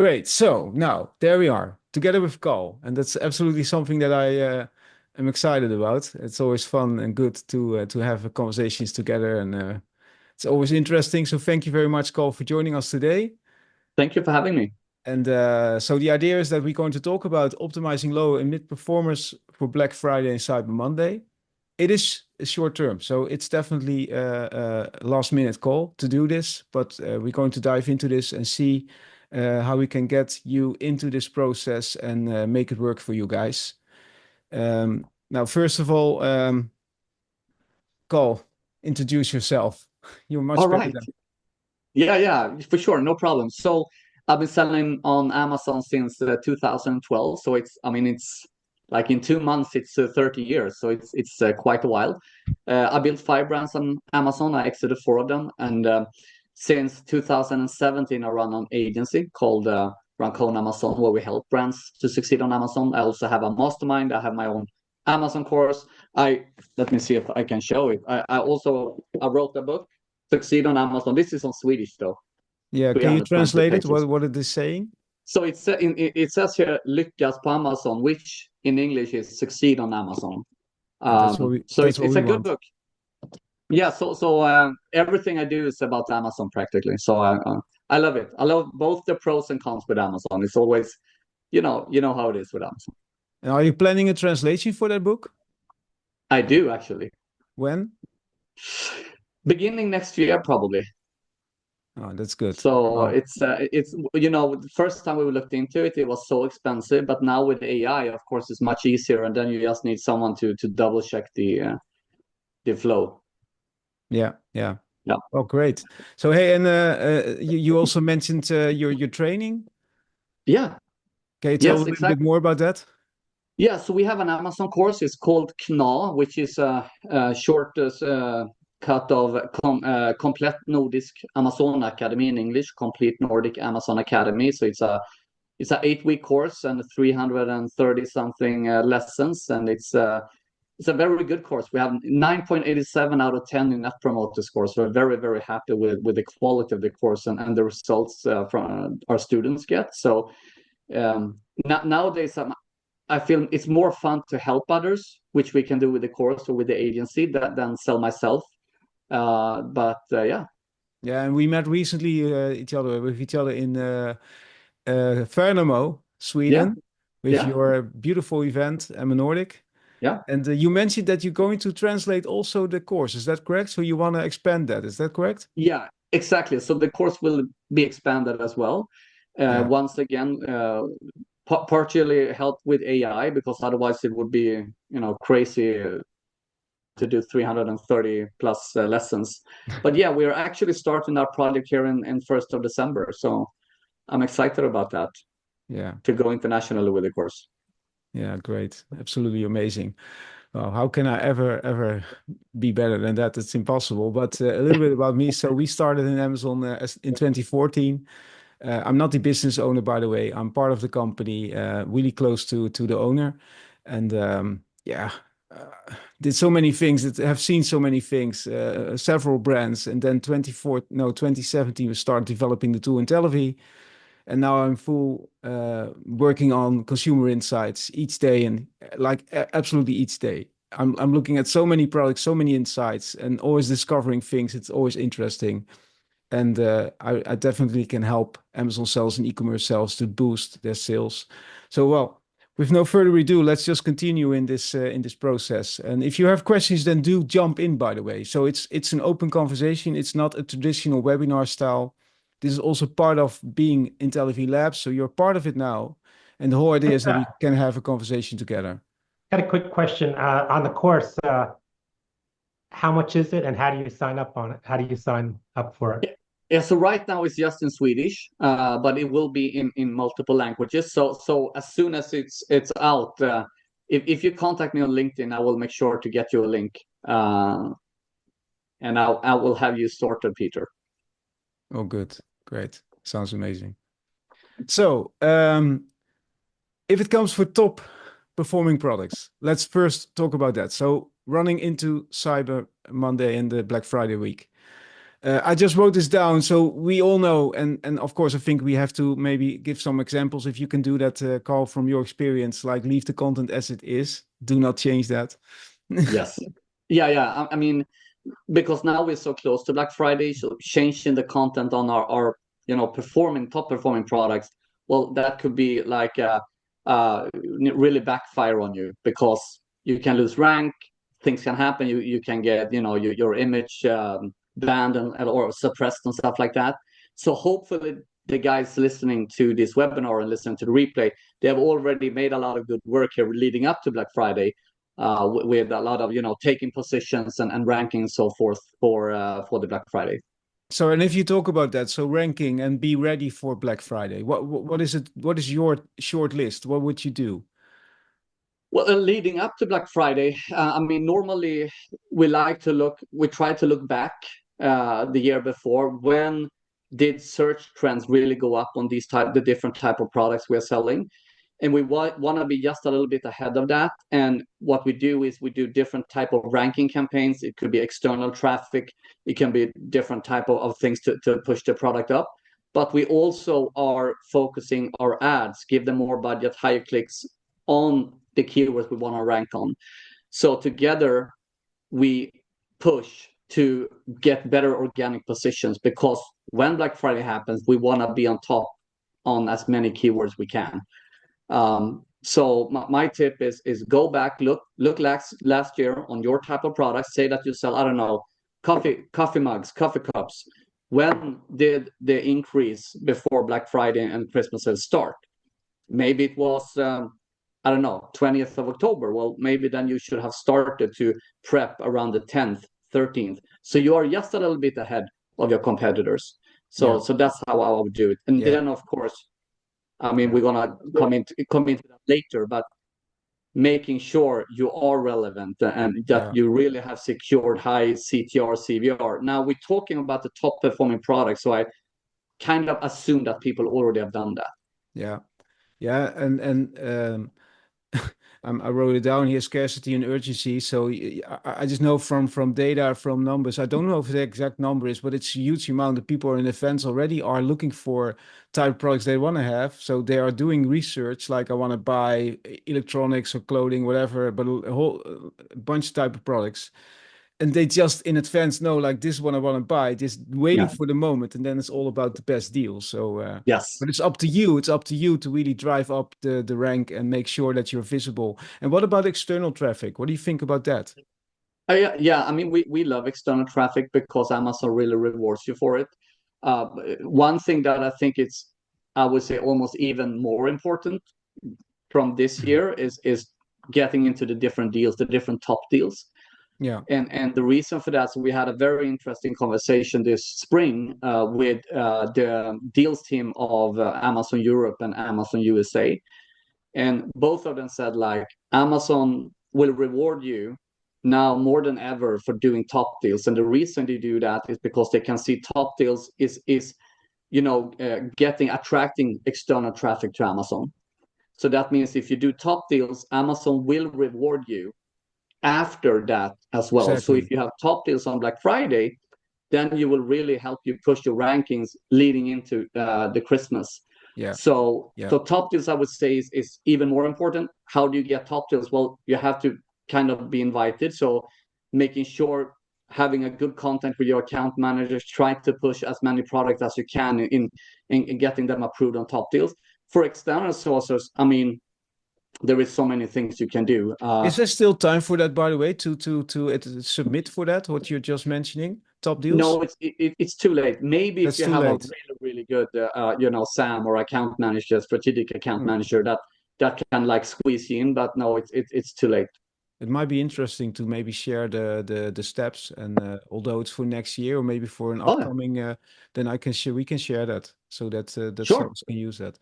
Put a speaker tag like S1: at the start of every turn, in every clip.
S1: Great. So now there we are together with Carl, and that's absolutely something that I am excited about. It's always fun and good to have conversations together, and it's always interesting. So thank you very much, Carl, for joining us today.
S2: Thank you for having me.
S1: And so the idea is that we're going to talk about optimizing low and mid performers for Black Friday and Cyber Monday. It is a short term, so it's definitely a last minute call to do this, but we're going to dive into this and see how we can get you into this process and make it work for you guys. Now, first of all, Carl, introduce yourself. You're
S2: All
S1: much better
S2: right.
S1: than.
S2: Yeah, for sure. No problem. So I've been selling on Amazon since 2012. So it's like in 2 months, it's 30 years. So it's quite a while. I built 5 brands on Amazon. I exited 4 of them. And since 2017, I run an agency called Rancon Amazon, where we help brands to succeed on Amazon. I also have a mastermind. I have my own Amazon course. Let me see if I can show it. I wrote a book, Succeed on Amazon. This is on Swedish though,
S1: Yeah, can you
S2: 320
S1: translate it?
S2: pages.
S1: What it is saying?
S2: So it says here lyckas på Amazon, which in English is succeed on Amazon.
S1: And that's what we
S2: So
S1: that's what
S2: it's
S1: we
S2: a good
S1: want.
S2: book. Yeah. So everything I do is about Amazon practically. So I love it. I love both the pros and cons with Amazon. It's always, you know how it is with Amazon.
S1: And are you planning a translation for that book?
S2: I do actually.
S1: When?
S2: Beginning next year probably.
S1: Oh, that's good.
S2: So
S1: Well,
S2: it's the first time we looked into it, it was so expensive, but now with AI, of course, it's much easier, and then you just need someone to double check the flow.
S1: yeah, yeah.
S2: Yeah.
S1: Oh, great. So, hey, and you also mentioned your training.
S2: Yeah.
S1: Can you tell a
S2: Yes,
S1: little bit
S2: exactly.
S1: more about that?
S2: Yeah. So we have an Amazon course. It's called KNA, which is a short cut of Komplett Nordisk Amazon Academy in English, Complete Nordic Amazon Academy. So it's an 8-week course and 330 something lessons, and it's a very good course. We have 9.87 out of 10 in Net Promoter Score. So we're very, very happy with the quality of the course and the results from our students get. So nowadays, I feel it's more fun to help others, which we can do with the course or with the agency than sell myself. But yeah.
S1: Yeah, and we met recently with each other in Värnamo,
S2: Yeah.
S1: Sweden, with
S2: Yeah.
S1: your beautiful event, Emma Nordic.
S2: Yeah.
S1: And you mentioned that you're going to translate also the course. Is that correct? So you want to expand that? Is that correct?
S2: Yeah, exactly. So the course will be expanded as well.
S1: Yeah.
S2: Once again, partially helped with AI because otherwise it would be crazy to do 330 plus lessons. But yeah, we are actually starting our project here in 1st of December. So I'm excited about that
S1: Yeah.
S2: to go internationally with the course.
S1: Yeah. Great. Absolutely amazing. Well, how can I ever be better than that? It's impossible. But a little bit about me. So we started in Amazon in 2014. I'm not the business owner, by the way. I'm part of the company, really close to the owner, and yeah, did so many things. That have seen so many things, several brands, and then 2017 we started developing the tool Intellivy, and now I'm full working on consumer insights each day, and like absolutely each day. I'm looking at so many products, so many insights, and always discovering things. It's always interesting. And I definitely can help Amazon sales and e-commerce sales to boost their sales. So, well, with no further ado, let's just continue in this process. And if you have questions, then do jump in. By the way, so it's an open conversation. It's not a traditional webinar style. This is also part of being Intellivy Labs. So you're part of it now, and the whole idea is that we can have a conversation together.
S3: Got a quick question on the course. How much is it, and how do you sign up on it? How do you sign up for it?
S2: Yeah, so right now it's just in Swedish, but it will be in multiple languages. So as soon as it's out, if you contact me on LinkedIn, I will make sure to get you a link, and I will have you sorted, Peter.
S1: Oh, good, great, sounds amazing. So, if it comes for top performing products, let's first talk about that. So, running into Cyber Monday and the Black Friday week, I just wrote this down, so we all know, and of course, I think we have to maybe give some examples. If you can do that, Carl, from your experience, like leave the content as it is. Do not change that.
S2: Yes. Yeah. I mean, because now we're so close to Black Friday, so changing the content on our top performing products, well, that could be like really backfire on you because you can lose rank, things can happen, you can get your image banned or suppressed and stuff like that. So hopefully the guys listening to this webinar and listening to the replay, they have already made a lot of good work here leading up to Black Friday, with a lot of taking positions and ranking and so forth for the Black Friday.
S1: So, and if you talk about that, so ranking and be ready for Black Friday, what is it? What is your short list? What would you do?
S2: Well, leading up to Black Friday, I mean, normally we try to look back the year before. When did search trends really go up on the different type of products we're selling? And we want to be just a little bit ahead of that. And what we do is we do different type of ranking campaigns. It could be external traffic. It can be different type of things to push the product up. But we also are focusing our ads, give them more budget, higher clicks on the keywords we want to rank on. So together we push to get better organic positions, because when Black Friday happens, we want to be on top on as many keywords we can. So my tip is go back, look last year on your type of products. Say that you sell, I don't know, coffee mugs, coffee cups. When did the increase before Black Friday and Christmas sales start? Maybe it was I don't know, 20th of October. Well, maybe then you should have started to prep around the 10th, 13th. So you are just a little bit ahead of your competitors. So that's how I would do it. And then of course, I mean, we're gonna come into that later, but making sure you are relevant and that you really have secured high CTR, CVR. Now we're talking about the top performing products, so I kind of assume that people already have done that.
S1: Yeah, and I wrote it down here: scarcity and urgency. So I just know from data, from numbers. I don't know if the exact number is, but it's a huge amount of people in events already are looking for type of products they want to have. So they are doing research, like I want to buy electronics or clothing, whatever, but a whole bunch of type of products. And they just in advance know, like, this one I want to buy, just waiting for the moment, and then it's all about the best deal. So
S2: yes,
S1: but it's up to you. It's up to you to really drive up the rank and make sure that you're visible. And what about external traffic? What do you think about that?
S2: yeah. I mean, we love external traffic because Amazon really rewards you for it. One thing that I think I would say almost even more important from this year is getting into the different deals, the different top deals.
S1: Yeah.
S2: And the reason for that, so we had a very interesting conversation this spring with the deals team of Amazon Europe and Amazon USA. And both of them said, like, Amazon will reward you now more than ever for doing top deals. And the reason they do that is because they can see top deals is attracting external traffic to Amazon. So that means if you do top deals, Amazon will reward you after that as well. So if you have top deals on Black Friday, then you will really help you push your rankings leading into the Christmas. So top deals, I would say, is even more important. How do you get top deals? Well, you have to kind of be invited. So making sure having a good contact with your account managers, try to push as many products as you can in getting them approved on top deals. For external sources, I mean, there is so many things you can do.
S1: Is there still time for that, by the way, to submit for that, what you're just mentioning, top deals?
S2: No, it's too late. Maybe
S1: That's
S2: if you have
S1: late.
S2: a really good, SAM or account manager, strategic account manager that can like squeeze you in, but no, it's too late.
S1: It might be interesting to maybe share the steps, and although it's for next year or maybe for an upcoming, then we can share that so that
S2: sure.
S1: can use that.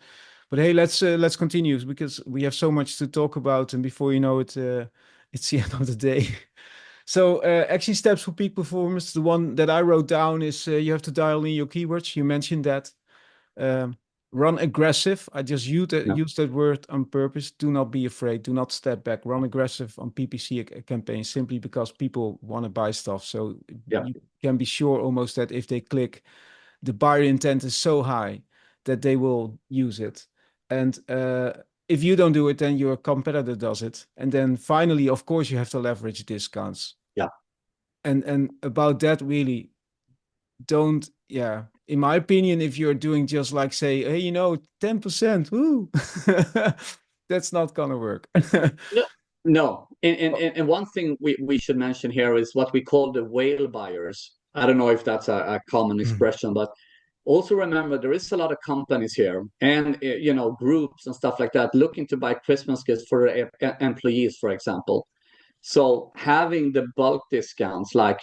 S1: But hey, let's continue because we have so much to talk about, and before you know it, it's the end of the day. So action steps for peak performance. The one that I wrote down is you have to dial in your keywords. You mentioned that. run aggressive. I just
S2: Yeah.
S1: use that word on purpose. Do not be afraid. Do not step back. Run aggressive on PPC campaigns simply because people want to buy stuff. So
S2: Yeah.
S1: you can be sure almost that if they click, the buyer intent is so high that they will use it. And if you don't do it, then your competitor does it. And then finally, of course, you have to leverage discounts.
S2: Yeah.
S1: And about that, really, don't, yeah, in my opinion, if you're doing just like say, hey, 10%, woo, that's not gonna work.
S2: No, no. And one thing we should mention here is what we call the whale buyers. I don't know if that's a common expression, but also remember there is a lot of companies here and groups and stuff like that looking to buy Christmas gifts for employees, for example. So having the bulk discounts, like,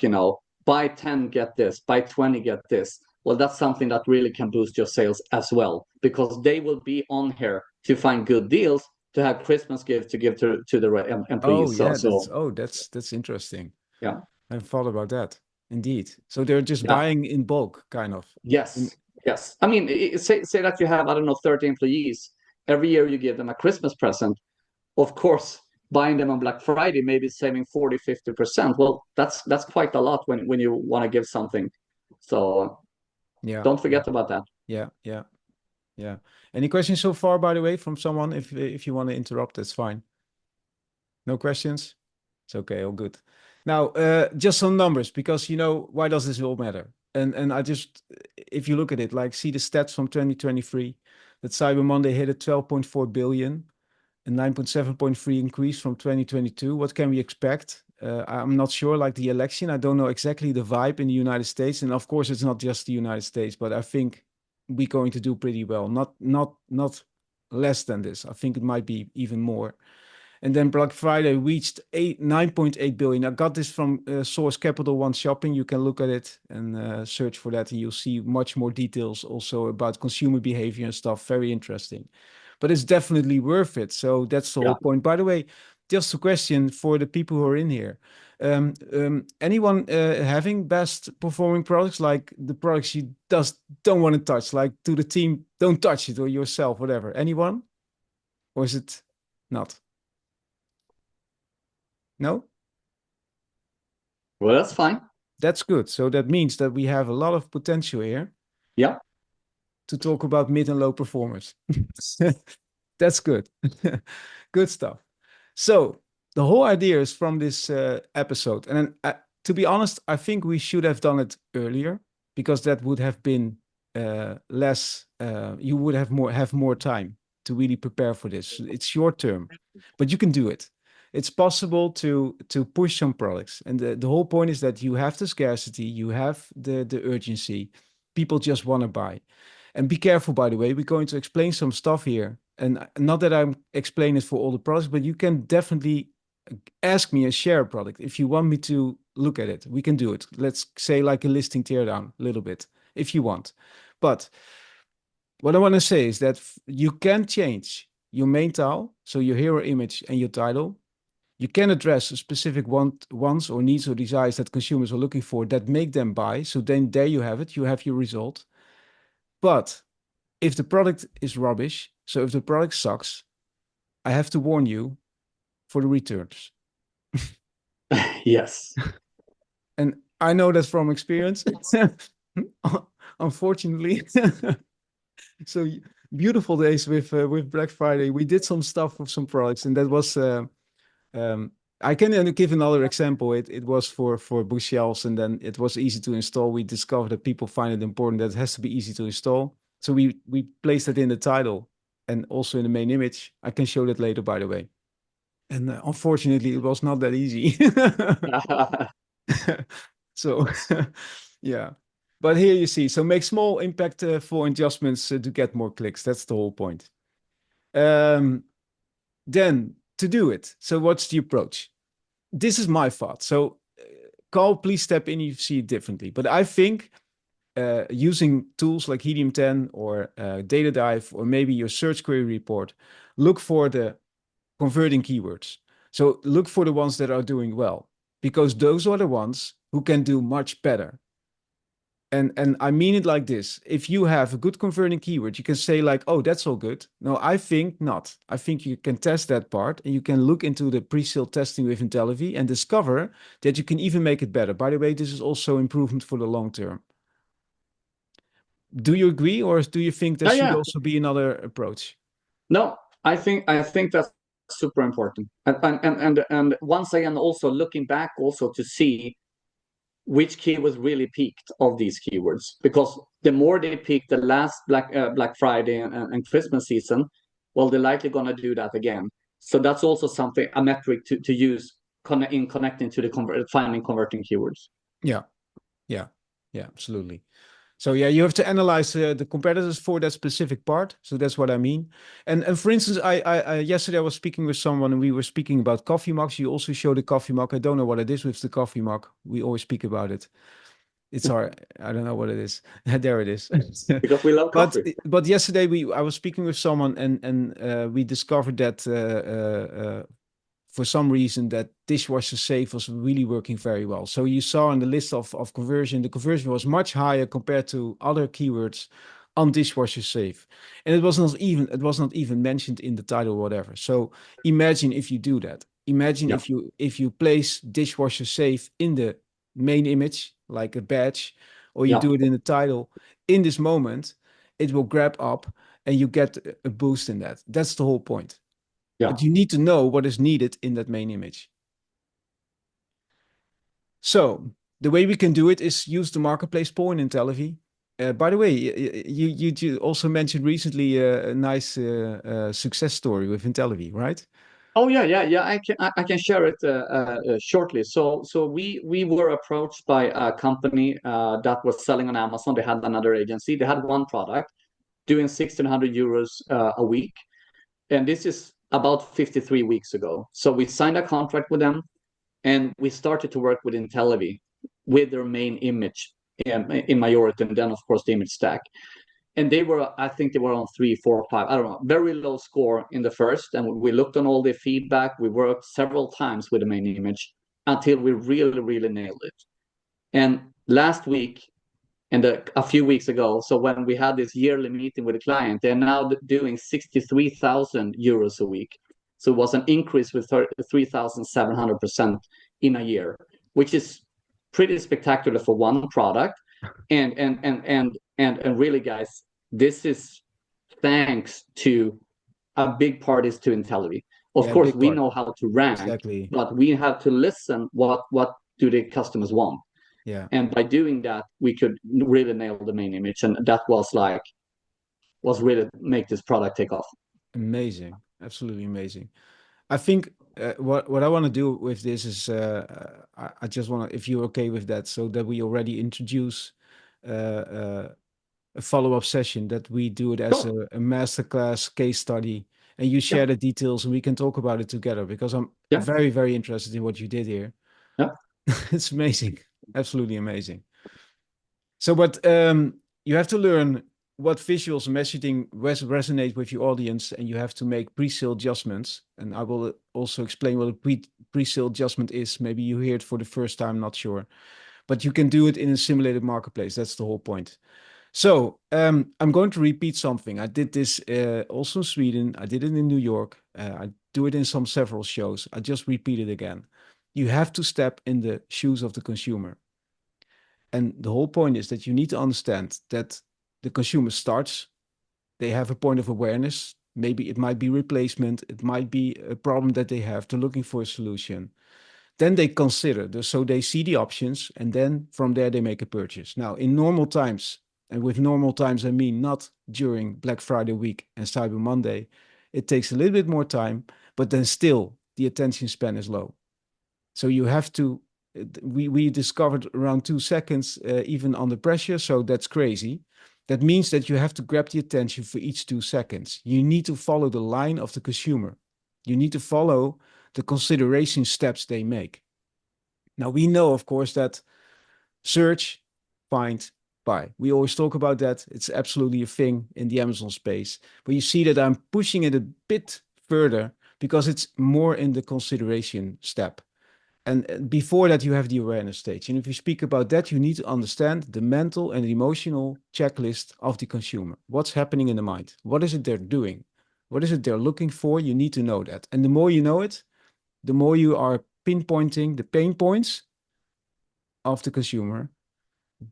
S2: buy 10, get this, buy 20, get this. Well, that's something that really can boost your sales as well, because they will be on here to find good deals to have Christmas gifts to give to the
S1: Oh
S2: employees.
S1: yeah,
S2: So
S1: that's interesting.
S2: yeah,
S1: I thought about that. Indeed. So they're just
S2: yeah,
S1: buying in bulk, kind of.
S2: yes, yes. I mean, say that you have, I don't know, 30 employees. Every year you give them a Christmas present. Of course, buying them on Black Friday, maybe saving 40-50%. Well, that's quite a lot when you want to give something. So
S1: Yeah,
S2: don't forget about that.
S1: yeah, yeah, yeah. Any questions so far, by the way, from someone? If you want to interrupt, that's fine. No questions? It's okay, all good. Now, just some numbers, because why does this all matter? And I just, if you look at it, like see the stats from 2023, that Cyber Monday hit at 12.4 billion, a 9.7.3 increase from 2022. What can we expect? I'm not sure, like the election, I don't know exactly the vibe in the United States. And of course, it's not just the United States, but I think we're going to do pretty well. Not less than this. I think it might be even more. And then Black Friday reached 9.8 billion. I got this from Source Capital One Shopping. You can look at it and search for that, and you'll see much more details also about consumer behavior and stuff. Very interesting. But it's definitely worth it. So that's the
S2: Yeah.
S1: whole point. By the way, just a question for the people who are in here. Anyone having best performing products, like the products you just don't want to touch, like to the team, don't touch it, or yourself, whatever? Anyone? Or is it not? No?
S2: Well, that's fine.
S1: That's good. So that means that we have a lot of potential here
S2: Yeah.
S1: to talk about mid and low performers. That's good. Good stuff. So the whole idea is from this episode. And then, to be honest, I think we should have done it earlier, because that would have been less, you would have more time to really prepare for this. It's short term, but you can do it. It's possible to push some products. And the whole point is that you have the scarcity, you have the urgency. People just want to buy. And be careful, by the way, we're going to explain some stuff here. And not that I'm explaining it for all the products, but you can definitely ask me and share a product. If you want me to look at it, we can do it. Let's say like a listing teardown a little bit, if you want. But what I want to say is that you can change your main tile, so your hero image and your title. You can address a specific wants or needs or desires that consumers are looking for that make them buy. So then there you have it. You have your result. But if the product is rubbish, so if the product sucks, I have to warn you for the returns.
S2: Yes.
S1: And I know that from experience, unfortunately. So beautiful days with Black Friday. We did some stuff with some products, and that was I can give another example. It was for bookshelves, and then it was easy to install. We discovered that people find it important that it has to be easy to install. So we placed it in the title and also in the main image. I can show that later, by the way. And unfortunately, it was not that easy. So yeah. But here you see, so make small impactful adjustments to get more clicks. That's the whole point. Then to do it, so what's the approach? This is my thought. So Carl, please step in if you see it differently. But I think using tools like Helium 10 or Data Dive, or maybe your search query report, look for the converting keywords. So look for the ones that are doing well, because those are the ones who can do much better. And I mean it like this. If you have a good converting keyword, you can say like, oh, that's all good. No, I think not. I think you can test that part and you can look into the pre-sale testing with Intellivy and discover that you can even make it better. By the way, this is also improvement for the long term. Do you agree, or do you think there
S2: Yeah,
S1: should
S2: yeah.
S1: also be another approach?
S2: No, I think that's super important. And once again, also looking back also to see which keywords really peaked of these keywords, because the more they peak the last Black Friday and Christmas season, well, they're likely going to do that again. So that's also something, a metric to use in connecting to the finding converting keywords.
S1: Yeah, yeah, yeah, absolutely. So yeah, you have to analyze the competitors for that specific part. So that's what I mean. And for instance, I yesterday I was speaking with someone and we were speaking about coffee mugs. You also showed a coffee mug. I don't know what it is with the coffee mug. We always speak about it. It's our, I don't know what it is. There it is.
S2: Because we love
S1: But
S2: coffee.
S1: but yesterday I was speaking with someone and we discovered that for some reason that dishwasher safe was really working very well. So you saw in the list of conversion, the conversion was much higher compared to other keywords on dishwasher safe. And it was not even mentioned in the title or whatever. So imagine if you do that. Imagine
S2: Yeah,
S1: if you place dishwasher safe in the main image, like a badge, or you
S2: yeah,
S1: do it in the title, in this moment, it will grab up and you get a boost in that. That's the whole point.
S2: yeah.
S1: But you need to know what is needed in that main image. So the way we can do it is use the marketplace poll in Intellivy. By the way, you also mentioned recently a nice success story with Intellivy, right?
S2: Oh yeah, yeah, yeah. I can share it shortly. So we were approached by a company that was selling on Amazon. They had another agency. They had one product doing 1,600 euros a week, and this is about 53 weeks ago. So we signed a contract with them, and we started to work with Intellivy with their main image in majority, and then of course the image stack. And I think they were on 3, 4, 5, I don't know, very low score in the first. And we looked on all the feedback. We worked several times with the main image until we really, really nailed it. And last week and a few weeks ago, so when we had this yearly meeting with the client, they're now doing 63,000 euros a week. So it was an increase with 3,700% in a year, which is pretty spectacular for one product. And really, guys, this is thanks to a big part is to Intellivy. Of
S1: Yeah,
S2: course,
S1: big
S2: we
S1: part.
S2: know how to rank,
S1: Exactly.
S2: but we have to listen what do the customers want.
S1: Yeah.
S2: And by doing that, we could really nail the main image. And that was really make this product take off.
S1: Amazing. Absolutely amazing. I think what I want to do with this is I just want to, if you're okay with that, so that we already introduce a follow-up session, that we do it as
S2: Sure.
S1: a masterclass case study, and you
S2: Yeah.
S1: share the details and we can talk about it together, because I'm
S2: Yeah.
S1: very, very interested in what you did here.
S2: Yeah.
S1: It's amazing. Absolutely amazing. So, but you have to learn what visuals and messaging resonate with your audience, and you have to make pre-sale adjustments. And I will also explain what a pre-sale adjustment is. Maybe you hear it for the first time, not sure, but you can do it in a simulated marketplace. That's the whole point. So I'm going to repeat something. I did this also in Sweden. I did it in New York. I do it in some several shows. I just repeat it again. You have to step in the shoes of the consumer. And the whole point is that you need to understand that the consumer starts, they have a point of awareness. Maybe it might be replacement, it might be a problem that they have. They're looking for a solution. Then they consider, so they see the options, and then from there they make a purchase. Now, in normal times, and with normal times I mean not during Black Friday week and Cyber Monday, it takes a little bit more time, but then still the attention span is low. So you have to, we discovered around 2 seconds, even under pressure. So that's crazy. That means that you have to grab the attention for each 2 seconds. You need to follow the line of the consumer. You need to follow the consideration steps they make. Now, we know, of course, that search, find, buy. We always talk about that. It's absolutely a thing in the Amazon space. But you see that I'm pushing it a bit further because it's more in the consideration step. And before that, you have the awareness stage. And if you speak about that, you need to understand the mental and emotional checklist of the consumer. What's happening in the mind? What is it they're doing? What is it they're looking for? You need to know that. And the more you know it, the more you are pinpointing the pain points of the consumer,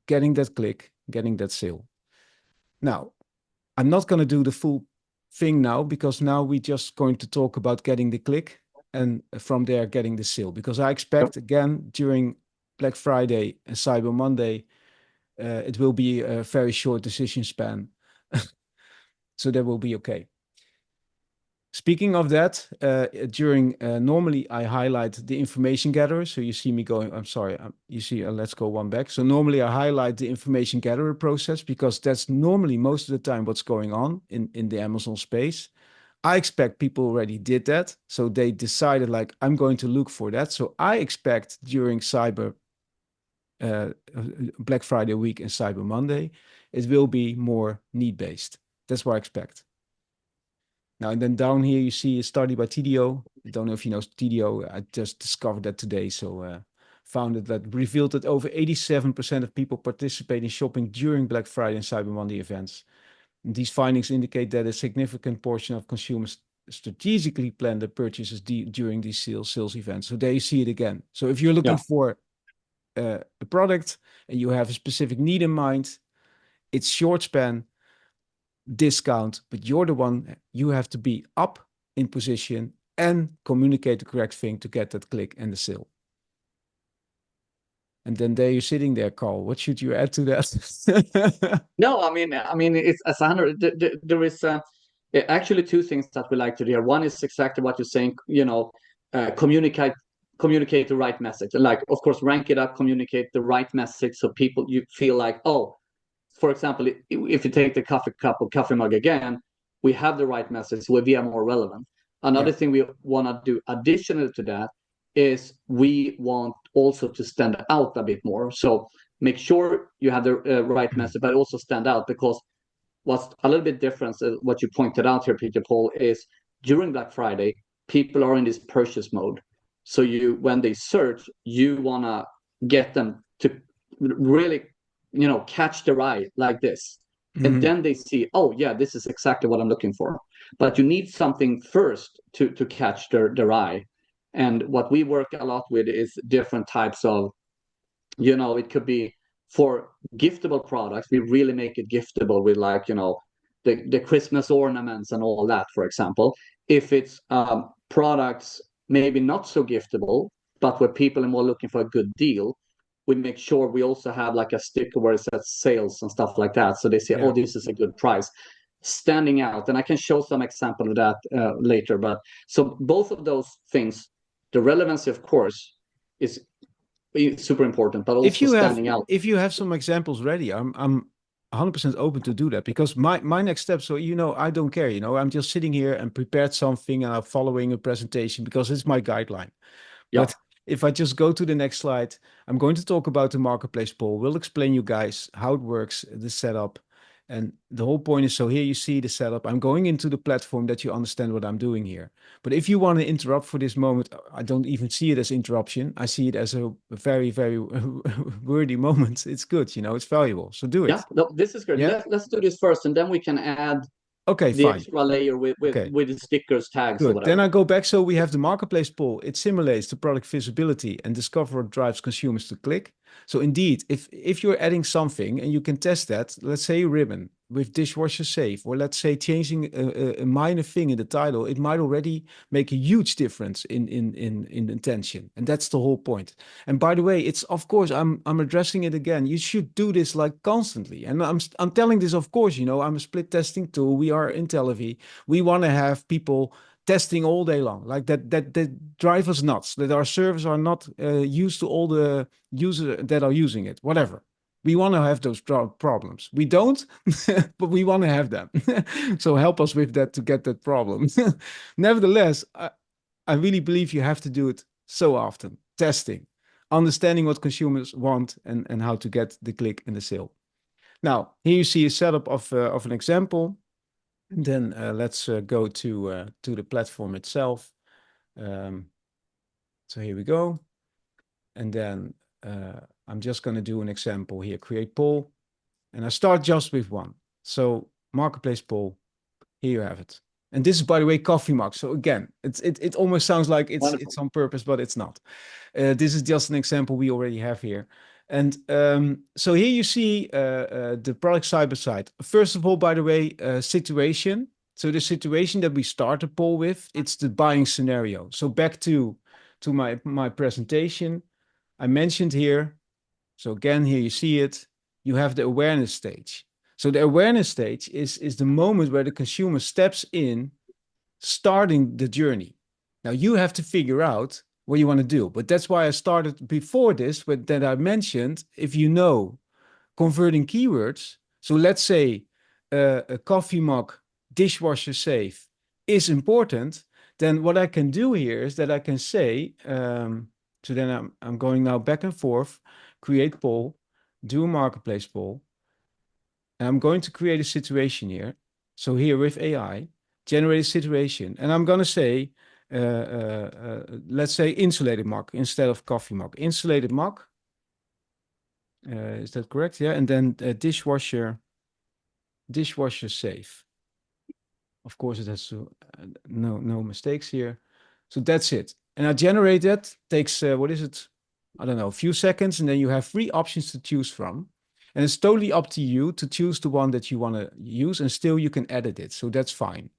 S1: getting that click, getting that sale. Now, I'm not going to do the full thing now, because now we're just going to talk about getting the click and from there getting the sale. Because I expect, again, during Black Friday and Cyber Monday, it will be a very short decision span. So that will be okay. Speaking of that, normally I highlight the information gatherer. So you see me going, I'm sorry, you see, let's go one back. So normally I highlight the information gatherer process, because that's normally most of the time what's going on in the Amazon space. I expect people already did that. So they decided, like, I'm going to look for that. So I expect during Black Friday week and Cyber Monday, it will be more need-based. That's what I expect. Now, and then down here, you see a study by TDO. I don't know if you know TDO. I just discovered that today. So found it that revealed that over 87% of people participate in shopping during Black Friday and Cyber Monday events. And these findings indicate that a significant portion of consumers strategically plan their purchases during these sales events. So there you see it again. So if you're looking for a product and you have a specific need in mind, it's short span, discount, but you're the one, you have to be up in position and communicate the correct thing to get that click and the sale. And then there you're sitting there, Carl. What should you add to that?
S2: No, I mean, it's as a hundred. There is actually two things that we like to hear. One is exactly what you're saying. Communicate the right message. Like, of course, rank it up, communicate the right message, so people you feel like, oh, for example, if you take the coffee cup or coffee mug again, we have the right message, so we are more relevant. Another thing we want to do additional to that is we want also to stand out a bit more. So make sure you have the right message, but also stand out, because what's a little bit different, what you pointed out here, Peter Paul, is during Black Friday, people are in this purchase mode. So when they search, you want to get them to really, catch their eye like this. And then they see, oh yeah, this is exactly what I'm looking for. But you need something first to catch their eye. And what we work a lot with is different types of, it could be for giftable products. We really make it giftable with, like, the Christmas ornaments and all that, for example. If it's products maybe not so giftable, but where people are more looking for a good deal, we make sure we also have like a sticker where it says sales and stuff like that. So they say, oh, this is a good price. Standing out. And I can show some example of that later. But so both of those things, the relevancy, of course, is super important, but also standing out.
S1: If you have some examples ready, I'm 100% open to do that, because my next step, so I don't care, I'm just sitting here and prepared something and I'm following a presentation because it's my guideline. But if I just go to the next slide, I'm going to talk about the marketplace poll. We'll explain you guys how it works, the setup. And the whole point is, so here you see the setup. I'm going into the platform that you understand what I'm doing here. But if you want to interrupt for this moment, I don't even see it as interruption. I see it as a very, very worthy moment. It's good, it's valuable. So do it.
S2: Yeah, no, this is good. Yeah? Let's do this first, and then we can add the extra layer with the stickers, tags,
S1: good.
S2: Or whatever.
S1: Then I go back. So we have the marketplace poll. It simulates the product visibility and discover what drives consumers to click. So indeed, if you're adding something and you can test that, let's say a ribbon with dishwasher safe, or let's say changing a minor thing in the title, it might already make a huge difference in intention. And that's the whole point. And by the way, it's, of course, I'm addressing it again. You should do this like constantly. And I'm telling this, of course, I'm a split testing tool. We are Intellivy. We want to have people testing all day long, like that drive us nuts, that our servers are not used to all the users that are using it, whatever. We want to have those problems. We don't, but we want to have them. So help us with that to get that problem. Nevertheless, I really believe you have to do it so often. Testing, understanding what consumers want and how to get the click and the sale. Now, here you see a setup of an example. And then let's go to the platform itself. So here we go. And then I'm just going to do an example here, create poll. And I start just with one. So marketplace poll, here you have it. And this is, by the way, coffee mug. So again, it almost sounds like it's on purpose, but it's not. This is just an example we already have here. And so here you see the product side by side. First of all, by the way, situation. So the situation that we start the poll with, it's the buying scenario. So back to my presentation, I mentioned here. So again, here you see it. You have the awareness stage. So the awareness stage is the moment where the consumer steps in, starting the journey. Now you have to figure out what you want to do. But that's why I started before this, but that I mentioned, if you know converting keywords. So let's say a coffee mug, dishwasher safe is important. Then what I can do here is that I can say, so then I'm going now back and forth, create poll, do a marketplace poll. And I'm going to create a situation here. So here with AI, generate a situation. And I'm going to say, let's say insulated mug instead of coffee mug. Insulated mug. Is that correct? Yeah. And then dishwasher safe. Of course, it has to, no mistakes here. So that's it. And I generate that. Takes, what is it? I don't know, a few seconds. And then you have 3 options to choose from. And it's totally up to you to choose the one that you want to use, and still you can edit it. So that's fine.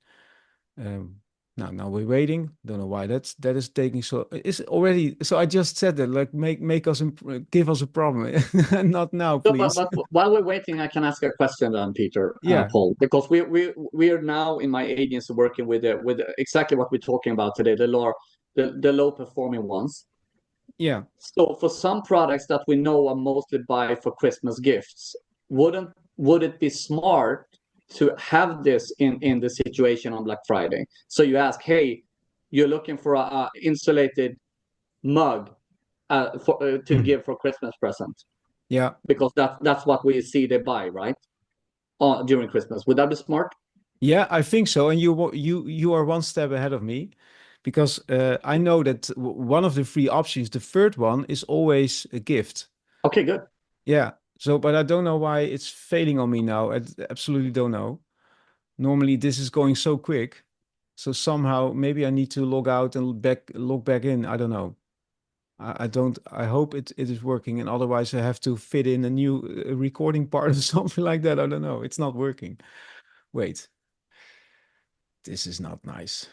S1: Now we're waiting. Don't know why that is taking so. It's already. So I just said that, like, make us give us a problem. Not now, please.
S2: But while we're waiting, I can ask a question then, Peter,
S1: Yeah.
S2: Paul, because we are now in my agency working with exactly what we're talking about today, the low performing ones.
S1: Yeah.
S2: So for some products that we know are mostly buy for Christmas gifts, would it be smart to have this in the situation on Black Friday? So you ask, hey, you're looking for a insulated mug to give for Christmas present.
S1: Yeah.
S2: Because that's what we see they buy, right? During Christmas. Would that be smart?
S1: Yeah, I think so. And you are one step ahead of me, because I know that one of the 3 options, the third one, is always a gift.
S2: Okay, good.
S1: Yeah. So, but I don't know why it's failing on me now. I absolutely don't know. Normally this is going so quick. So somehow maybe I need to log out and log back in. I don't know. I don't, I hope it is working, and otherwise I have to fit in a new recording part or something like that. I don't know. It's not working. Wait. This is not nice.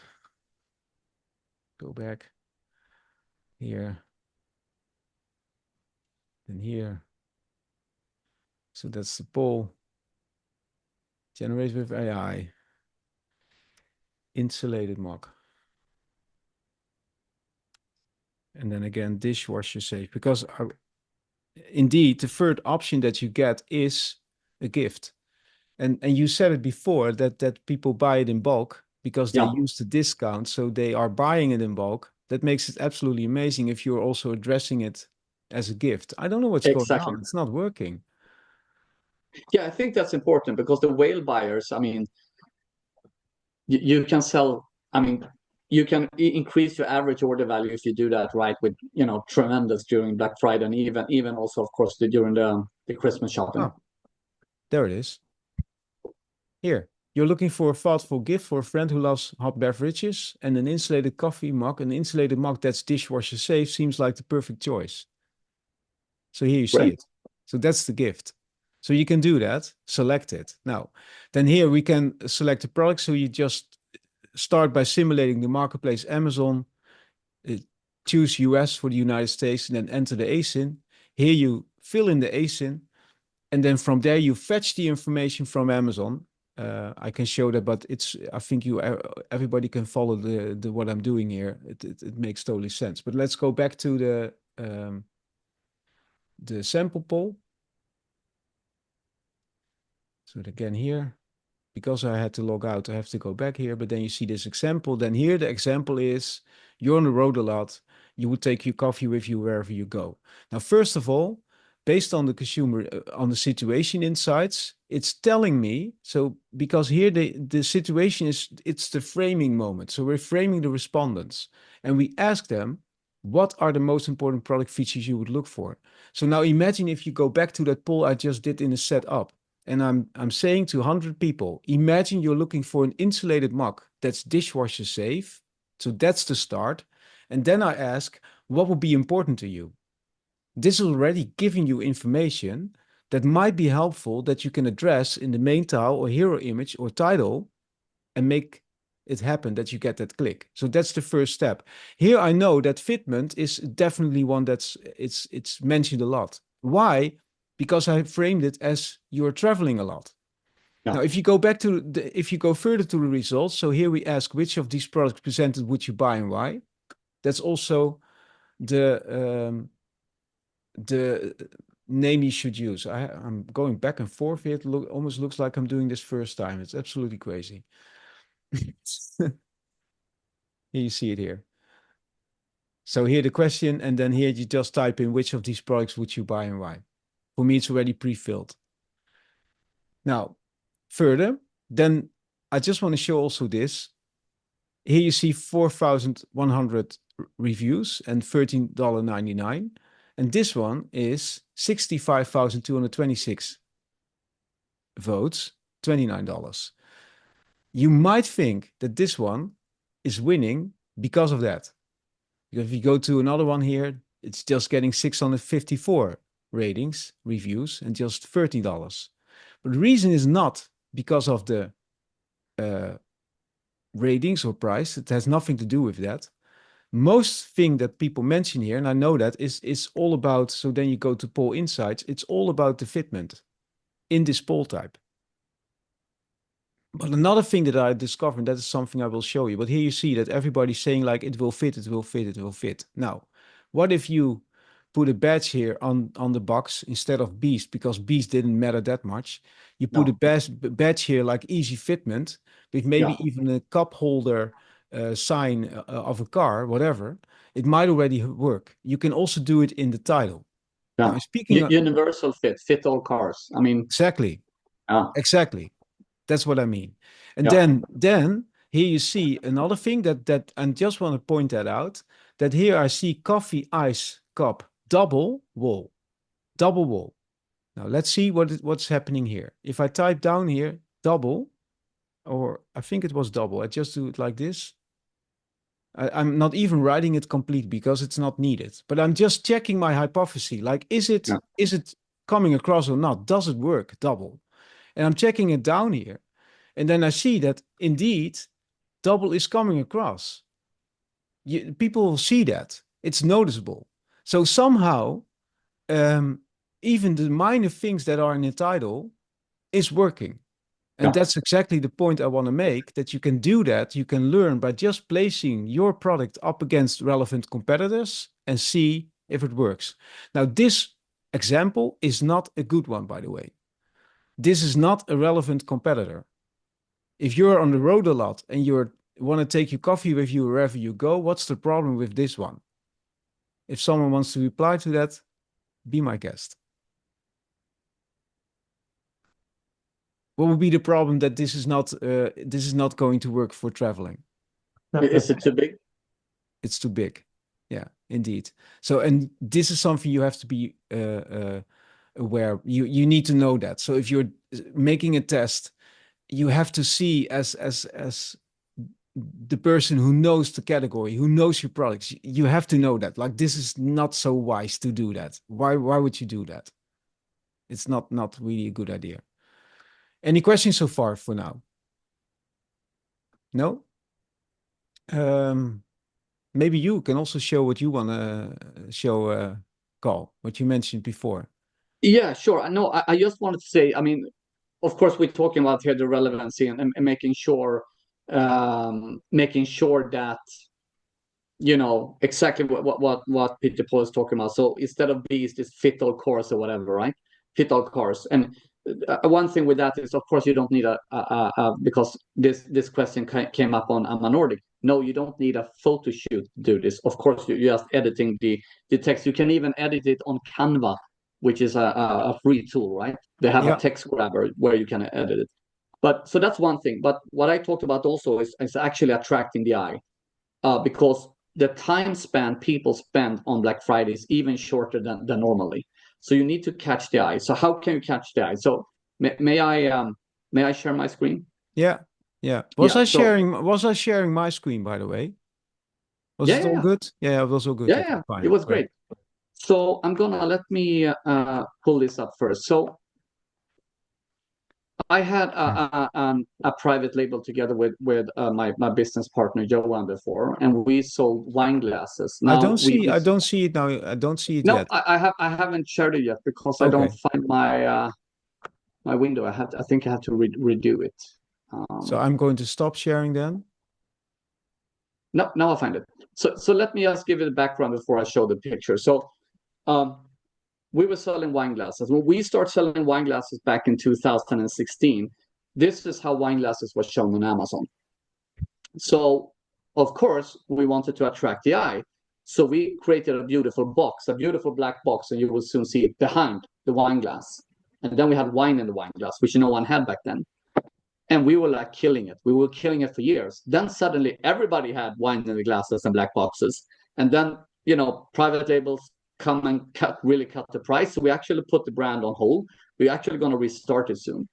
S1: Go back here. Then here. So that's the poll. Generate with AI. Insulated mock. And then again, dishwasher safe. Because indeed, the third option that you get is a gift. And you said it before that people buy it in bulk because they use the discount. So they are buying it in bulk. That makes it absolutely amazing if you're also addressing it as a gift. I don't know what's going on. It's not working.
S2: Yeah, I think that's important because the whale buyers, I mean, you can sell, I mean, you can increase your average order value if you do that right with, tremendous during Black Friday, and even also, of course, during the Christmas shopping.
S1: Oh, there it is. Here, you're looking for a thoughtful gift for a friend who loves hot beverages, and an insulated coffee mug. An insulated mug that's dishwasher safe seems like the perfect choice. So here you see it. So that's the gift. So you can do that, select it. Now, then here we can select the product. So you just start by simulating the marketplace Amazon, choose US for the United States, and then enter the ASIN. Here you fill in the ASIN, and then from there you fetch the information from Amazon. I can show that, but I think everybody can follow the what I'm doing here. It makes totally sense. But let's go back to the sample poll. So again here, because I had to log out, I have to go back here. But then you see this example. Then here the example is, you're on the road a lot. You would take your coffee with you wherever you go. Now, first of all, based on the consumer, on the situation insights, it's telling me, so because here the situation is, it's the framing moment. So we're framing the respondents, and we ask them, What are the most important product features you would look for? So now imagine if you go back to that poll I just did in the setup, and I'm saying to 100 people, imagine you're looking for an insulated mug that's dishwasher safe. So that's the start. And then I ask, what would be important to you? This is already giving you information that might be helpful that you can address in the main tile or hero image or title and make it happen that you get that click. So that's the first step. Here I know that fitment is definitely one that's it's mentioned a lot. Why? Because I framed it as you're traveling a lot.
S2: Yeah.
S1: Now, if you go back to if you go further to the results, so here we ask which of these products presented would you buy and why. That's also the name you should use. I'm going back and forth here. It almost looks like I'm doing this first time. It's absolutely crazy. Here you see it here. So here the question, and then here you just type in which of these products would you buy and why. For me, it's already pre-filled. Now, further, then I just want to show also this. Here you see 4,100 reviews and $13.99. And this one is 65,226 votes, $29. You might think that this one is winning because of that. Because if you go to another one here, it's just getting 654 ratings, reviews, and just $13. But the reason is not because of the ratings or price. It has nothing to do with that. Most thing that people mention here, and I know that, is all about, so then you go to poll insights, it's all about the fitment in this poll type. But another thing that I discovered, that is something I will show you, but here you see that everybody's saying like, it will fit, it will fit, it will fit. Now, what if you put a badge here on the box instead of beast, because beast didn't matter that much. You put a badge here like easy fitment, with maybe even a cup holder sign of a car, whatever. It might already work. You can also do it in the title.
S2: Yeah.
S1: Now, speaking of
S2: universal fit all cars. I mean,
S1: exactly. That's what I mean. And then here you see another thing that I just want to point that out, that here I see coffee ice cup double wall. Now let's see what's happening here. If I type down here double, or I think it was double, I just do it like this. I'm not even writing it complete because it's not needed, but I'm just checking my hypothesis. Like, is it coming across or not? Does it work double? And I'm checking it down here. And then I see that indeed double is coming across. People will see that. It's noticeable. So somehow, even the minor things that are in the title is working. And that's exactly the point I want to make, that you can do that. You can learn by just placing your product up against relevant competitors and see if it works. Now, this example is not a good one, by the way. This is not a relevant competitor. If you're on the road a lot and you want to take your coffee with you wherever you go, what's the problem with this one? If someone wants to reply to that, be my guest. What would be the problem that this is not going to work for traveling?
S2: Is it too big?
S1: It's too big. Yeah, indeed. So, and this is something you have to be aware. You need to know that. So if you're making a test, you have to see as the person who knows the category, who knows your products. You have to know that. Like, this is not so wise to do that. Why would you do that? It's not really a good idea. Any questions so far for now? No? Maybe you can also show what you want to show, Carl, what you mentioned before.
S2: Yeah, sure. No, I just wanted to say, I mean, of course, we're talking about here the relevancy and making sure that exactly what Peter Paul is talking about. So instead of beast, it's fit all cars or whatever, right? Fit all cars. And one thing with that is, of course, you don't need because this question came up on Amma Nordic. No, you don't need a photo shoot to do this. Of course, you're just editing the text. You can even edit it on Canva, which is a free tool, right? They have a text grabber where you can edit it. But so that's one thing. But what I talked about also is actually attracting the eye, because the time span people spend on Black Friday is even shorter than normally. So you need to catch the eye. So how can you catch the eye? So may I share my screen?
S1: Yeah. Was I sharing my screen, by the way? Was it all good? Yeah, it was all good. Okay, fine.
S2: It was
S1: Great.
S2: So let me pull this up first. So I had a private label together with my business partner Johan before, and we sold wine glasses.
S1: I don't see it now. I don't see it yet.
S2: I haven't shared it yet because I don't find my my window. I think I have to redo it.
S1: So I'm going to stop sharing then.
S2: No, now I'll find it. So let me just give you the background before I show the picture. So we were selling wine glasses. When we started selling wine glasses back in 2016, this is how wine glasses was shown on Amazon. So, of course, we wanted to attract the eye. So we created a beautiful box, a beautiful black box, and you will soon see it behind the wine glass. And then we had wine in the wine glass, which no one had back then. And we were like killing it. We were killing it for years. Then suddenly everybody had wine in the glasses and black boxes. And then, private labels come and really cut the price. So we actually put the brand on hold. We're actually going to restart it soon.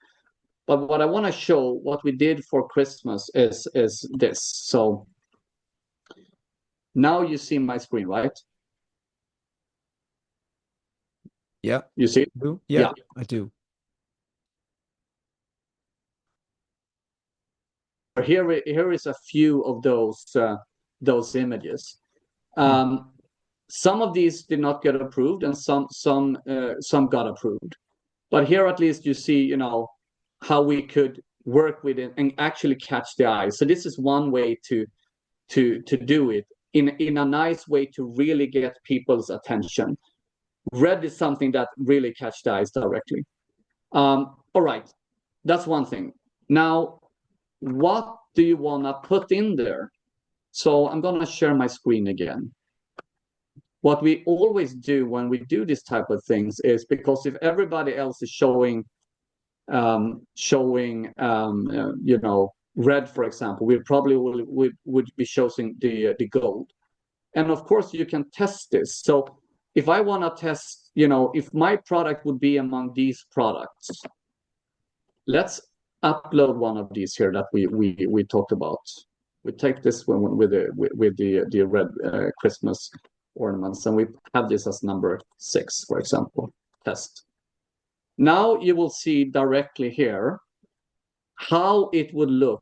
S2: But what I want to show, what we did for Christmas is this. So now you see my screen, right?
S1: Yeah.
S2: You see it?
S1: Yeah, I do.
S2: Here is a few of those images. Some of these did not get approved, and some got approved. But here at least you see, how we could work with it and actually catch the eye. So this is one way to do it in a nice way to really get people's attention. Red is something that really catch the eyes directly. All right, that's one thing. Now, what do you want to put in there? So I'm going to share my screen again. What we always do when we do this type of things is, because if everybody else is showing red, for example, we probably would be showing the gold. And of course you can test this. So if I want to test, if my product would be among these products, let's upload one of these here that we talked about. We take this one with the red Christmas ornaments, and we have this as number 6, for example. Test. Now you will see directly here how it would look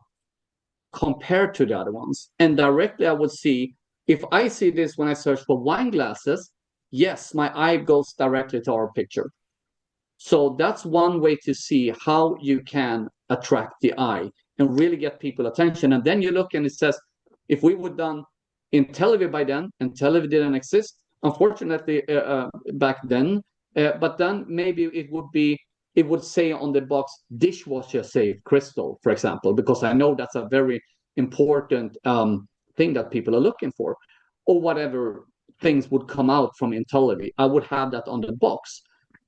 S2: compared to the other ones. And directly I would see, if I see this when I search for wine glasses, yes, my eye goes directly to our picture. So that's one way to see how you can attract the eye and really get people attention. And then you look and it says, if we would done Intellivy by then, Intellivy didn't exist, unfortunately, back then, but then maybe it would say on the box, dishwasher safe crystal, for example, because I know that's a very important thing that people are looking for, or whatever things would come out from Intellivy. I would have that on the box.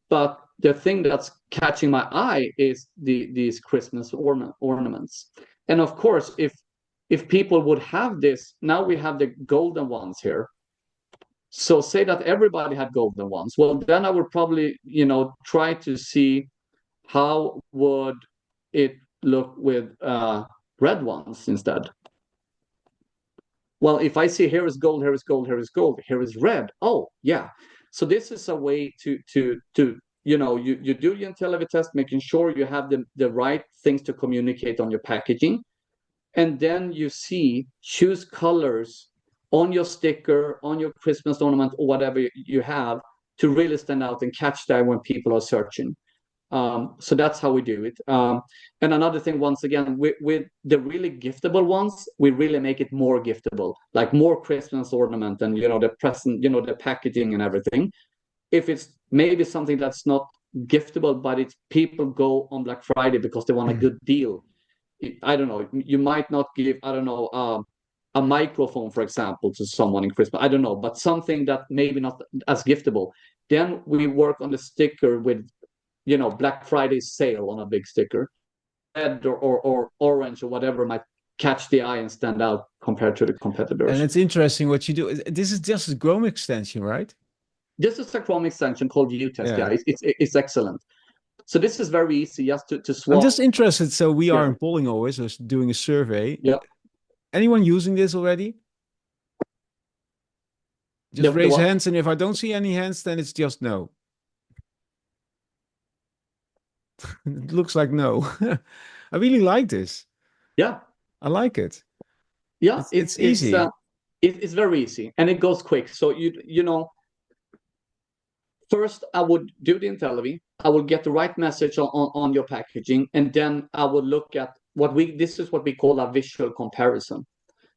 S2: But the thing that's catching my eye is these Christmas ornaments. And of course, if people would have this, now we have the golden ones here. So say that everybody had golden ones. Well, then I would probably, try to see how would it look with red ones instead. Well, if I see here is gold, here is gold, here is gold, here is red. Oh, yeah. So this is a way to you do the Intellivy test, making sure you have the right things to communicate on your packaging. And then you choose colors on your sticker, on your Christmas ornament, or whatever you have to really stand out and catch that when people are searching. So that's how we do it. And another thing, once again, with the really giftable ones, we really make it more giftable, like more Christmas ornament and, the present, the packaging and everything. If it's maybe something that's not giftable, but it's people go on Black Friday because they want a good deal. I don't know. You might not give, a microphone, for example, to someone in Christmas. I don't know, but something that maybe not as giftable. Then we work on the sticker with, Black Friday sale on a big sticker, red or orange or whatever might catch the eye and stand out compared to the competitors.
S1: And it's interesting what you do. This is just a Chrome extension, right?
S2: This is a Chrome extension called View Test.
S1: Yeah.
S2: It's excellent. So this is very easy just to swap.
S1: I'm just interested. So we are in polling always, so doing a survey.
S2: Yeah.
S1: Anyone using this already? Just raise hands, and if I don't see any hands, then it's just no. It looks like no. I really like this.
S2: Yeah.
S1: I like it.
S2: Yeah,
S1: it's easy.
S2: It's very easy, and it goes quick. So you know, first I would do the Intellivy. I will get the right message on your packaging, and then I would look at this is what we call a visual comparison.